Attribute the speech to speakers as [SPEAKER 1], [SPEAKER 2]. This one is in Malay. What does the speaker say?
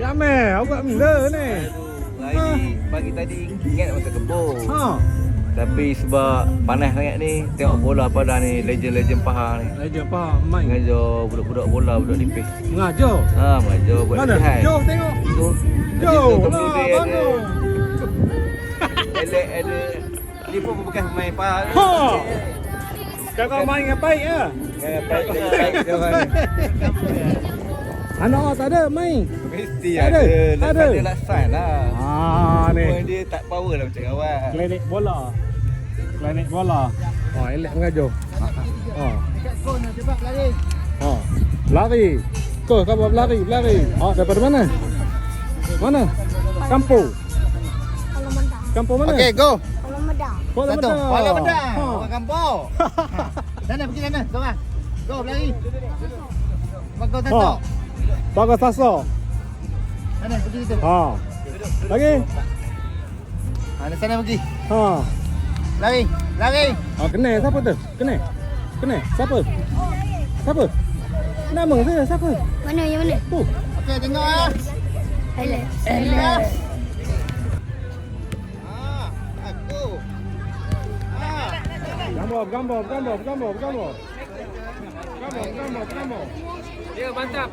[SPEAKER 1] Ramai, awak benda ni.
[SPEAKER 2] Hari pagi tadi ingat nak masuk kebun.
[SPEAKER 1] Ha.
[SPEAKER 2] Tapi sebab panas sangat ni, tengok bola pada ni, legend-legend Pahang ni.
[SPEAKER 1] Legend faham main.
[SPEAKER 2] Mengajar budak-budak bola, budak nipis.
[SPEAKER 1] Mengajar.
[SPEAKER 2] Mengajar buat
[SPEAKER 1] Mana?
[SPEAKER 2] latihan.
[SPEAKER 1] Jom tengok.
[SPEAKER 2] Tu.
[SPEAKER 1] Jom lah,
[SPEAKER 2] Kemudian
[SPEAKER 1] bangun.
[SPEAKER 2] ada ni pun bekas pemain Pahang.
[SPEAKER 1] Ha. Kakak main dengan baik ya?
[SPEAKER 2] Baik dia orang.
[SPEAKER 1] Anak awak tak ada main?
[SPEAKER 2] Mesti
[SPEAKER 1] Ada?
[SPEAKER 2] ada.
[SPEAKER 1] Ada?
[SPEAKER 2] Ada laksan lah.
[SPEAKER 1] Ni.
[SPEAKER 2] Cuma dia tak power lah macam kawan.
[SPEAKER 1] Klinik bola. Klinik bola. Oh, elok mengajar. Oh. Oh. Lari. Kau buat lari. Oh, daripada mana? Mana? Kampung. Kampung mana?
[SPEAKER 3] Okey, go.
[SPEAKER 1] Kuala
[SPEAKER 3] Satu.
[SPEAKER 1] Medang.
[SPEAKER 3] Kuala Medang.
[SPEAKER 1] Ha.
[SPEAKER 3] Orang kampung. Sana pergi sana. Seorang. Go berlari. Bagus
[SPEAKER 1] Ha.
[SPEAKER 3] satu.
[SPEAKER 1] Bagus Sasa.
[SPEAKER 3] Sana pergi situ.
[SPEAKER 1] Ha. Lagi.
[SPEAKER 3] Ada sana pergi.
[SPEAKER 1] Ha.
[SPEAKER 3] Lari. Lari.
[SPEAKER 1] Oh, kena siapa tu? Kena. Siapa? Nama saya siapa?
[SPEAKER 4] Mana yang mana?
[SPEAKER 1] Tu.
[SPEAKER 3] Okey, tengok ah.
[SPEAKER 4] Hello.
[SPEAKER 3] Aku.
[SPEAKER 1] Gambar.
[SPEAKER 2] Ya, mantap.